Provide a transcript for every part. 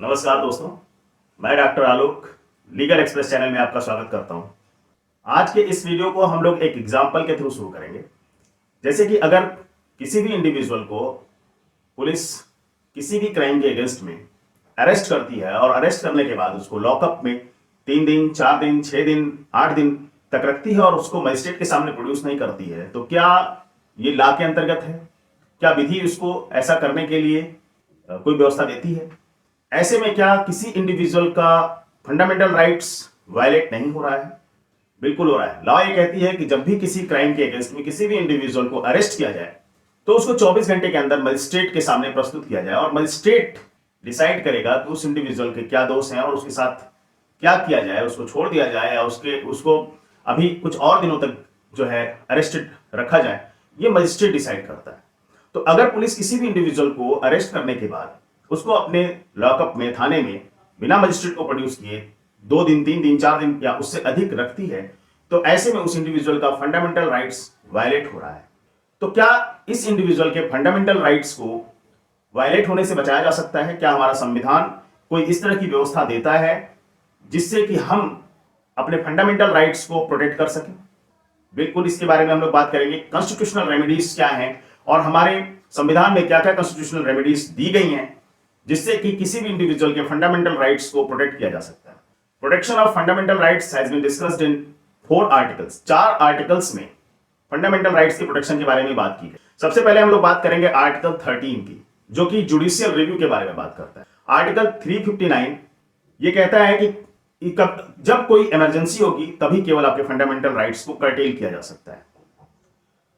नमस्कार दोस्तों, मैं डॉक्टर आलोक लीगल एक्सप्रेस चैनल में आपका स्वागत करता हूं। आज के इस वीडियो को हम लोग एक एग्जाम्पल के थ्रू शुरू करेंगे। जैसे कि अगर किसी भी इंडिविजुअल को पुलिस किसी भी क्राइम के अगेंस्ट में अरेस्ट करती है और अरेस्ट करने के बाद उसको लॉकअप में 3 दिन, 4 दिन, 6 दिन, 8 दिन तक रखती है और उसको मजिस्ट्रेट के सामने प्रोड्यूस नहीं करती है, तो क्या ये लॉ के अंतर्गत है? क्या विधि उसको ऐसा करने के लिए कोई व्यवस्था देती है? ऐसे में क्या किसी इंडिविजुअल का फंडामेंटल राइट्स वायलेट नहीं हो रहा है? बिल्कुल हो रहा है। लॉ ये कहती है कि जब भी किसी क्राइम के अगेंस्ट में किसी भी इंडिविजुअल को अरेस्ट किया जाए तो उसको 24 घंटे के अंदर मजिस्ट्रेट के सामने प्रस्तुत किया जाए और मजिस्ट्रेट डिसाइड करेगा कि उस इंडिविजुअल के क्या दोष हैं और उसके साथ क्या किया जाए, उसको छोड़ दिया जाए या उसको अभी कुछ और दिनों तक जो है अरेस्टेड रखा जाए, ये मजिस्ट्रेट डिसाइड करता है। तो अगर पुलिस किसी भी इंडिविजुअल को अरेस्ट करने के बाद उसको अपने लॉकअप में, थाने में बिना मजिस्ट्रेट को प्रोड्यूस किए 2 दिन, 3 दिन, 4 दिन या उससे अधिक रखती है, तो ऐसे में उस इंडिविजुअल का फंडामेंटल राइट्स वायलेट हो रहा है। तो क्या इस इंडिविजुअल के फंडामेंटल राइट्स को वायलेट होने से बचाया जा सकता है? क्या हमारा संविधान कोई इस तरह की व्यवस्था देता है जिससे कि हम अपने फंडामेंटल राइट्स को प्रोटेक्ट कर सकें? बिल्कुल, इसके बारे में हम लोग बात करेंगे। कॉन्स्टिट्यूशनल रेमेडीज क्या हैं और हमारे संविधान में क्या क्या कॉन्स्टिट्यूशनल रेमेडीज दी गई हैं जिससे कि किसी भी इंडिविजुअल के फंडामेंटल राइट्स को प्रोटेक्ट किया जा सकता है। Protection of fundamental rights has been discussed in 4 articles. 4 articles में फंडामेंटल राइट्स के प्रोटेक्शन के बारे में बात की गई। सबसे पहले हम लोग बात करेंगे आर्टिकल 13 की, जो कि जुडिशियल रिव्यू के बारे में बात करता है। आर्टिकल 359 ये कहता है कि जब कोई इमरजेंसी होगी तभी केवल आपके फंडामेंटल राइट्स को कर्टेल किया जा सकता है।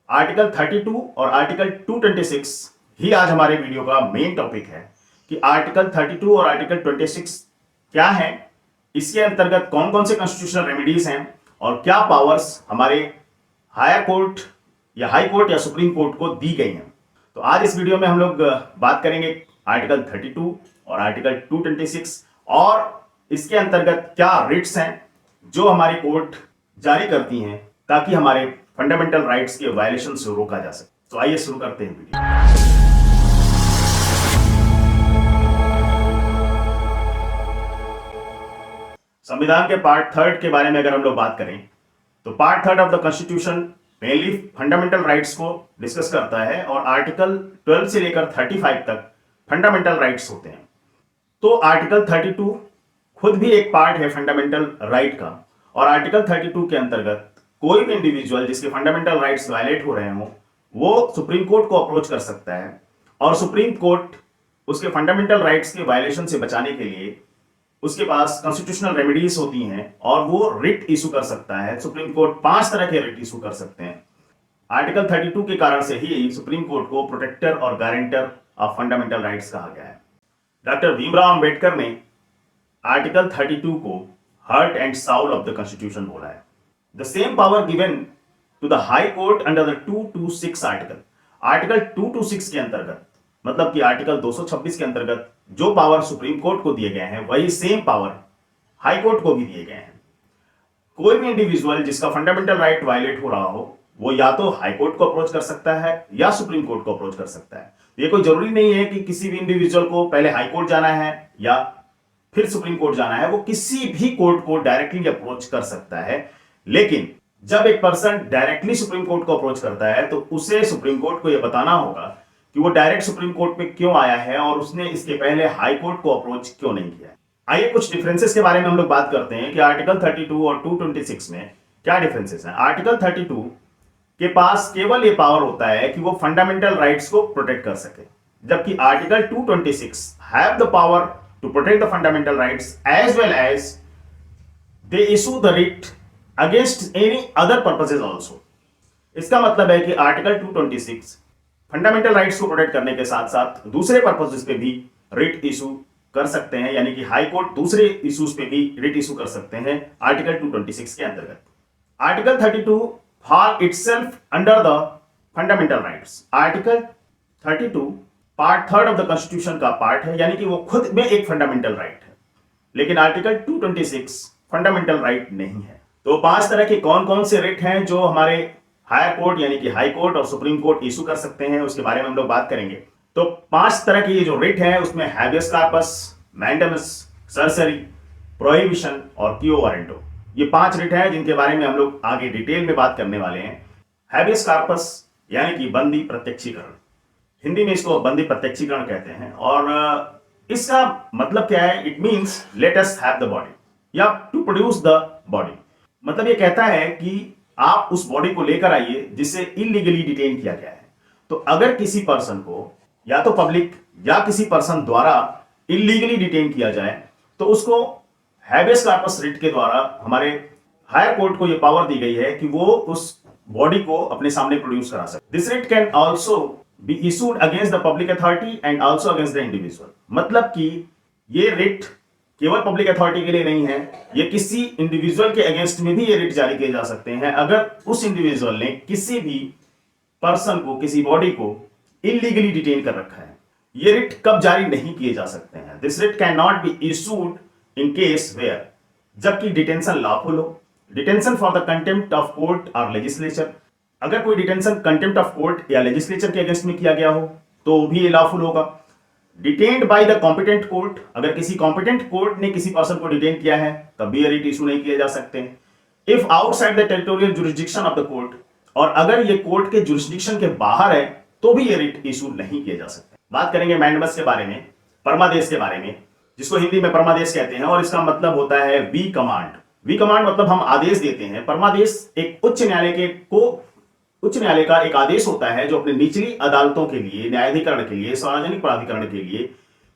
आर्टिकल 32 और आर्टिकल 226 ही आज हमारे वीडियो का मेन टॉपिक है कि आर्टिकल 32 और आर्टिकल 26 क्या है, इसके अंतर्गत कौन कौन से कॉन्स्टिट्यूशनल रेमेडीज हैं और क्या पावर्स हमारे हायर कोर्ट या हाई कोर्ट या सुप्रीम कोर्ट को दी गई हैं। तो आज इस वीडियो में हम लोग बात करेंगे आर्टिकल 32 और आर्टिकल 226 और इसके अंतर्गत क्या रिट्स हैं जो हमारी कोर्ट जारी करती हैं ताकि हमारे फंडामेंटल राइट्स के वायलेशन से रोका जा सके। तो आइए शुरू करते हैं वीडियो। संविधान के पार्ट 3 के बारे में अगर हम लोग बात करें तो part 3 of the constitution mainly fundamental rights को डिस्कस करता है और आर्टिकल 12 से लेकर 35 तक फंडामेंटल राइट्स होते हैं। तो आर्टिकल 32 खुद भी एक पार्ट है फंडामेंटल राइट का और आर्टिकल 32 के अंतर्गत कोई भी इंडिविजुअल जिसके फंडामेंटल राइट्स वायलेट हो रहे हो वो सुप्रीम कोर्ट को अप्रोच कर सकता है और सुप्रीम कोर्ट उसके फंडामेंटल राइट्स के वायलेशन से बचाने के लिए उसके पास कॉन्स्टिट्यूशनल रेमेडीज होती हैं और वो रिट इशू कर सकता है। सुप्रीम कोर्ट 5 तरह के रिट इशू कर सकते हैं। आर्टिकल 32 के कारण से ही सुप्रीम कोर्ट को प्रोटेक्टर और गारंटर ऑफ फंडामेंटल राइट्स कहा गया है। डॉक्टर भीमराव अंबेडकर ने आर्टिकल 32 को heart and soul of the constitution बोला है। The same power given to the high court under the 226 article. Article 226 के अंतर्गत मतलब कि आर्टिकल 226 के अंतर्गत जो पावर सुप्रीम कोर्ट को दिए गए हैं वही सेम पावर हाई कोर्ट को भी दिए गए हैं। कोई भी इंडिविजुअल जिसका फंडामेंटल राइट वायलेट हो रहा हो वो या तो हाई कोर्ट को अप्रोच कर सकता है या सुप्रीम कोर्ट को अप्रोच कर सकता है। ये कोई जरूरी नहीं है कि किसी भी इंडिविजुअल को पहले हाई कोर्ट जाना है या फिर सुप्रीम कोर्ट जाना है। वो किसी भी कोर्ट को डायरेक्टली अप्रोच कर सकता है, लेकिन जब एक पर्सन डायरेक्टली सुप्रीम कोर्ट को अप्रोच करता है तो उसे सुप्रीम कोर्ट को यह बताना होगा कि वो डायरेक्ट सुप्रीम कोर्ट पे क्यों आया है और उसने इसके पहले हाई कोर्ट को अप्रोच क्यों नहीं किया। आइए कुछ डिफरेंसेस के बारे में हम लोग बात करते हैं कि आर्टिकल 32 और 226 में क्या डिफरेंसेस हैं। आर्टिकल 32 के पास केवल ये पावर होता है कि वो फंडामेंटल राइट्स को प्रोटेक्ट कर सके, जबकि article 226 have the power to protect the fundamental rights as well as they issue the writ against any other purposes also. इसका मतलब है कि आर्टिकल 226 फंडामेंटल राइट्स को प्रोटेक्ट करने के साथ साथ दूसरे पर्पसेस पे भी रिट इशू कर सकते हैं, यानी कि हाई कोर्ट दूसरे इश्यूज पे भी रिट इशू कर सकते हैं आर्टिकल 226 के अंतर्गत। Article 32 fall itself under the fundamental rights. Article 32 part 3 of the constitution का पार्ट है, यानी कि वो खुद में एक फंडामेंटल राइट है, लेकिन आर्टिकल 226 फंडामेंटल राइट नहीं है। तो 5 तरह के कौन कौन से रिट हैं जो हमारे हायर कोर्ट यानी कि हाई कोर्ट और सुप्रीम कोर्ट इशू कर सकते हैं, उसके बारे में हम लोग बात करेंगे। तो 5 तरह की ये जो रिट है उसमें हैबियस कॉर्पस, मैंडेमस, सरसरी, प्रोहिबिशन और क्यो वारंटो। ये 5 रिट हैं जिनके बारे में हम लोग आगे डिटेल में बात करने वाले हैं। हैबियस कार्पस यानी कि बंदी प्रत्यक्षीकरण, हिंदी में इसको बंदी प्रत्यक्षीकरण कहते हैं। और इसका मतलब क्या है? It means let us have the body या टू प्रोड्यूस द बॉडी। मतलब ये कहता है कि आप उस बॉडी को लेकर आइए जिसे इलीगली डिटेन किया गया है। तो अगर किसी पर्सन को या तो पब्लिक या किसी पर्सन द्वारा इलीगली डिटेन किया जाए तो उसको हैबियस कार्पस रिट के द्वारा हमारे हायर कोर्ट को यह पावर दी गई है कि वो उस बॉडी को अपने सामने प्रोड्यूस करा सके। This writ can also be issued against the public authority and also against the individual. मतलब कि ये रिट केवल पब्लिक अथॉरिटी के लिए नहीं है, ये किसी इंडिविजुअल के अगेंस्ट में भी ये रिट जारी किए जा सकते हैं अगर उस इंडिविजुअल ने किसी भी पर्सन को, किसी बॉडी को इलीगली डिटेन कर रखा है। ये रिट कब जारी नहीं किए जा सकते हैं? This writ cannot be issued in case where, जबकि डिटेंशन लॉफुल हो, detention for the contempt of court और लेजिस्लेचर। अगर कोई डिटेंशन कंटेम्प्ट ऑफ कोर्ट या लेजिस्लेचर के अगेंस्ट में किया गया हो तो भी ये लॉफुल होगा। Detained by the competent court, अगर किसी कॉम्पिटेंट कोर्ट ने किसी पर्सन को डिटेन किया है तब भी ये रिट इशू नहीं किए जा सकते। If outside the territorial jurisdiction of the court, और अगर ये कोर्ट के जुरिस्डिक्शन के बाहर है तो भी ये रिट इशू नहीं किए जा सकते। बात करेंगे मैंडेमस के बारे में, परमादेश के बारे में, जिसको हिंदी में परमादेश कहते हैं और इसका मतलब होता है वी कमांड। वी कमांड मतलब हम आदेश देते हैं। परमादेश एक उच्च न्यायालय का एक आदेश होता है जो अपने निचली अदालतों के लिए, न्यायाधिकरण के लिए, सार्वजनिक प्राधिकरण के लिए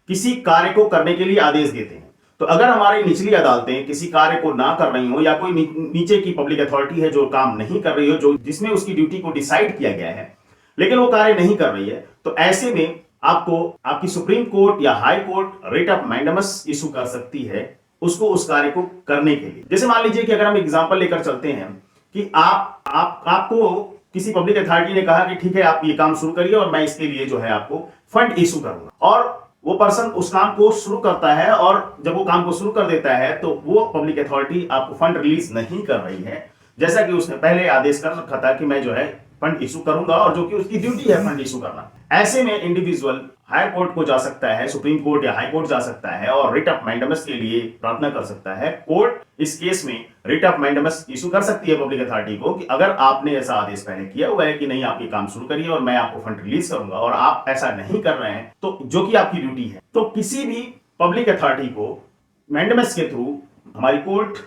किसी कार्य को करने के लिए आदेश देते हैं। तो अगर हमारी निचली अदालतें किसी कार्य को ना कर रही हो या कोई नीचे की पब्लिक अथॉरिटी है जो काम नहीं कर रही हो, जो जिसमें उसकी ड्यूटी को डिसाइड किया गया है लेकिन वो कार्य नहीं कर रही है, तो ऐसे में आपको आपकी सुप्रीम कोर्ट या high court writ of mandamus issue कर सकती है उसको उस कार्य को करने के लिए। जैसे मान लीजिए कि अगर हम एग्जांपल लेकर चलते हैं कि आपको किसी पब्लिक अथॉरिटी ने कहा कि ठीक है आप ये काम शुरू करिए और मैं इसके लिए जो है आपको फंड इशू करूंगा, और वो पर्सन उस काम को शुरू करता है और जब वो काम को शुरू कर देता है तो वो पब्लिक अथॉरिटी आपको फंड रिलीज नहीं कर रही है जैसा कि उसने पहले आदेश कर रखा था कि मैं जो है फंड इशू करूंगा, और जो कि उसकी ड्यूटी है फंड इशू करना। ऐसे में इंडिविजुअल हाई कोर्ट को जा सकता है, सुप्रीम कोर्ट या हाई कोर्ट जा सकता है और रिट ऑफ मैंडेमस के लिए प्रार्थना कर सकता है। कोर्ट इस केस में रिट ऑफ मैंडेमस इशू कर सकती है पब्लिक अथॉरिटी को कि अगर आपने ऐसा आदेश पहले किया हुआ है कि नहीं आप ये काम शुरू करिए और मैं आपको फंड रिलीज करूंगा और आप ऐसा नहीं कर रहे हैं तो जो कि आपकी ड्यूटी है, तो किसी भी पब्लिक अथॉरिटी को मैंडेमस के थ्रू हमारी कोर्ट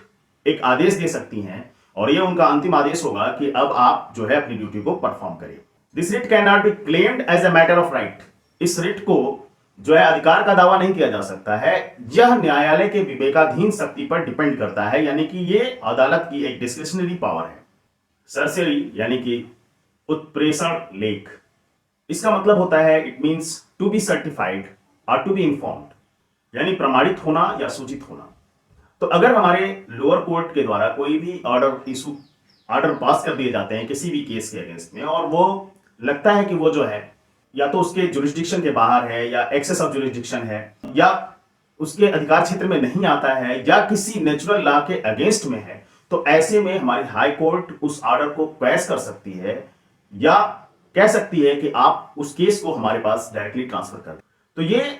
एक आदेश दे सकती है और ये उनका अंतिम आदेश होगा कि अब आप जो है अपनी ड्यूटी को परफॉर्म करिए। This writ cannot be claimed as a matter of right. इस रिट को जो है अधिकार का दावा नहीं किया जा सकता है, यह न्यायालय के विवेकाधीन शक्ति पर डिपेंड करता है, यानी कि ये अदालत की एक डिस्क्रिशनरी पावर है। सरसरी यानी कि उत्प्रेषण लेख, इसका मतलब होता है it means to be certified और टू बी इन्फॉर्म्ड, यानी प्रमाणित होना या सूचित होना। तो अगर हमारे लोअर कोर्ट के द्वारा कोई भी ऑर्डर पास कर दिए जाते हैं किसी भी केस के अगेंस्ट में और वो लगता है कि वो जो है या तो उसके जुरिस्डिक्शन के बाहर है या एक्सेस ऑफ जुरिस्डिक्शन है या उसके अधिकार क्षेत्र में नहीं आता है या किसी नेचुरल लॉ के अगेंस्ट में है, तो ऐसे में हमारी हाई कोर्ट उस ऑर्डर को क्वैश कर सकती है या कह सकती है कि आप उस केस को हमारे पास डायरेक्टली ट्रांसफर कर दें। तो ये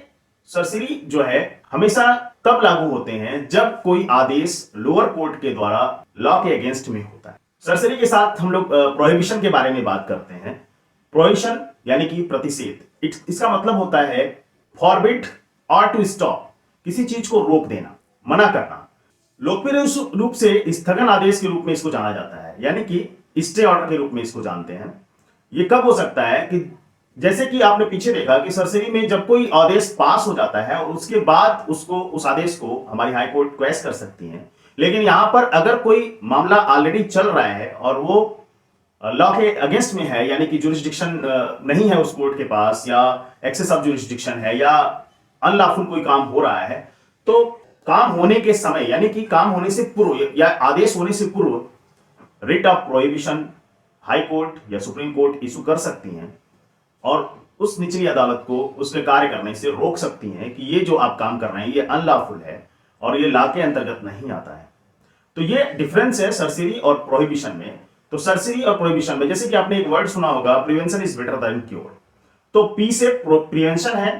सरसरी जो है हमेशा तब लागू होते हैं जब कोई आदेश लोअर कोर्ट के द्वारा लॉ के अगेंस्ट में होता है। सरसरी के साथ हम लोग प्रोहिबिशन के बारे में बात करते हैं। प्रोहिबिशन यानी कि प्रतिषेध, इसका मतलब होता है फॉरबिड और टू स्टॉप, किसी चीज को रोक देना, मना करना। लोकप्रिय रूप से स्थगन आदेश के रूप में इसको जाना जाता है, यानी कि स्टे ऑर्डर के रूप में इसको जानते हैं। ये कब हो सकता है कि जैसे कि आपने पीछे देखा कि सरसरी में जब कोई आदेश पास हो जाता है और उसके बाद उस आदेश को हमारी हाई कोर्ट क्वैश कर सकती है, लेकिन यहां पर अगर कोई मामला ऑलरेडी चल रहा है और वो लॉ के अगेंस्ट में है, यानी कि जुरिस्डिक्शन नहीं है उस कोर्ट के पास या एक्सेस ऑफ जुरिस्डिक्शन है या अनलॉफुल कोई काम हो रहा है, तो काम होने के समय यानी कि काम होने से पूर्व या आदेश होने से पूर्व writ of prohibition high court या सुप्रीम कोर्ट इशू कर सकती हैं और उस निचली अदालत को उसके कार्य करने से रोक सकती हैं कि ये जो आप काम कर रहे हैं ये अनलॉफुल है और ये लॉ के अंतर्गत नहीं आता है। तो ये डिफरेंस है सरसरी और प्रोहिबिशन में। तो सरसरी और प्रोहिबिशन में जैसे कि आपने एक वर्ड सुना होगा, prevention is better than cure. तो पी से प्रिवेंशन है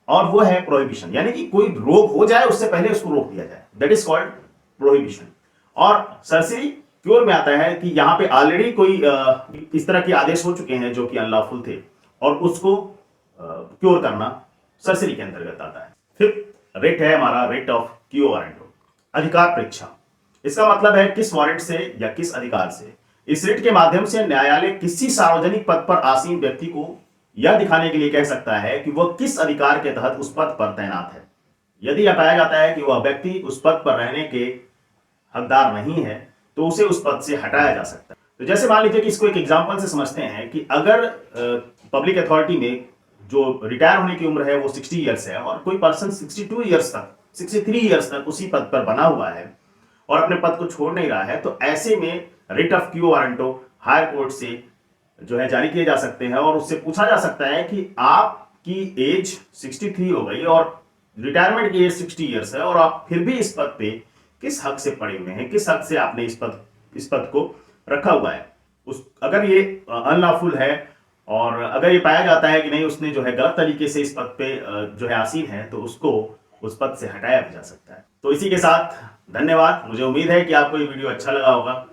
और वो है प्रोहिबिशन, यानी कि कोई रोग हो जाए उससे पहले उसको रोक दिया जाए, दैट इज कॉल्ड प्रोहिबिशन। और सरसरी क्योर में आता है कि यहां पे ऑलरेडी कोई इस तरह के आदेश हो चुके हैं जो कि अनलॉफुल थे, और उसको क्योर करना सरसरी के अंतर्गत आता है। फिफ्थ रेट है हमारा रेट ऑफ क्यू वारंटो, अधिकार परीक्षा। इसका मतलब है किस वारंट से या किस अधिकार से इस रिट के माध्यम से न्यायालय किसी सार्वजनिक पद पर आसीन व्यक्ति को यह दिखाने के लिए कह सकता है कि वह किस अधिकार के तहत उस पद पर तैनात है। यदि यह पाया जाता है कि वह व्यक्ति उस पद पर रहने के हकदार नहीं है तो उसे उस पद से हटाया जा सकता है। तो जैसे मान लीजिए कि इसको एक एग्जांपल से समझते हैं कि अगर पब्लिक अथॉरिटी में जो रिटायर होने की उम्र है वो 60 ईयर्स है और कोई पर्सन 62 ईयर्स तक 63 ईयर्स तक उसी पद पर बना हुआ है और अपने पद को छोड़ नहीं रहा है, तो ऐसे में writ of quo warranto higher court से जो है जारी किए जा सकते हैं और उससे पूछा जा सकता है कि आपकी एज 63 हो गई और रिटायरमेंट की एज 60 ईयर्स है और आप फिर भी इस पद पे किस हक से पड़े हुए हैं, किस हक से आपने इस पद को रखा हुआ है। अगर ये अनलॉफुल है और अगर ये पाया जाता है कि नहीं उसने जो है गलत तरीके से इस पद पे जो है आसीन है, तो उसको उस पद से हटाया भी जा सकता है। तो इसी के साथ धन्यवाद। मुझे उम्मीद है कि आपको ये वीडियो अच्छा लगा होगा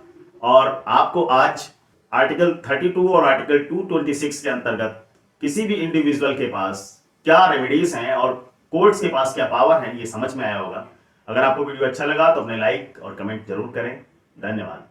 और आपको आज आर्टिकल 32 और आर्टिकल 226 के अंतर्गत किसी भी इंडिविजुअल के पास क्या रेमेडीज हैं और कोर्ट्स के पास क्या पावर हैं ये समझ में आया होगा। अगर आपको वीडियो अच्छा लगा तो अपने लाइक और कमेंट जरूर करें। धन्यवाद।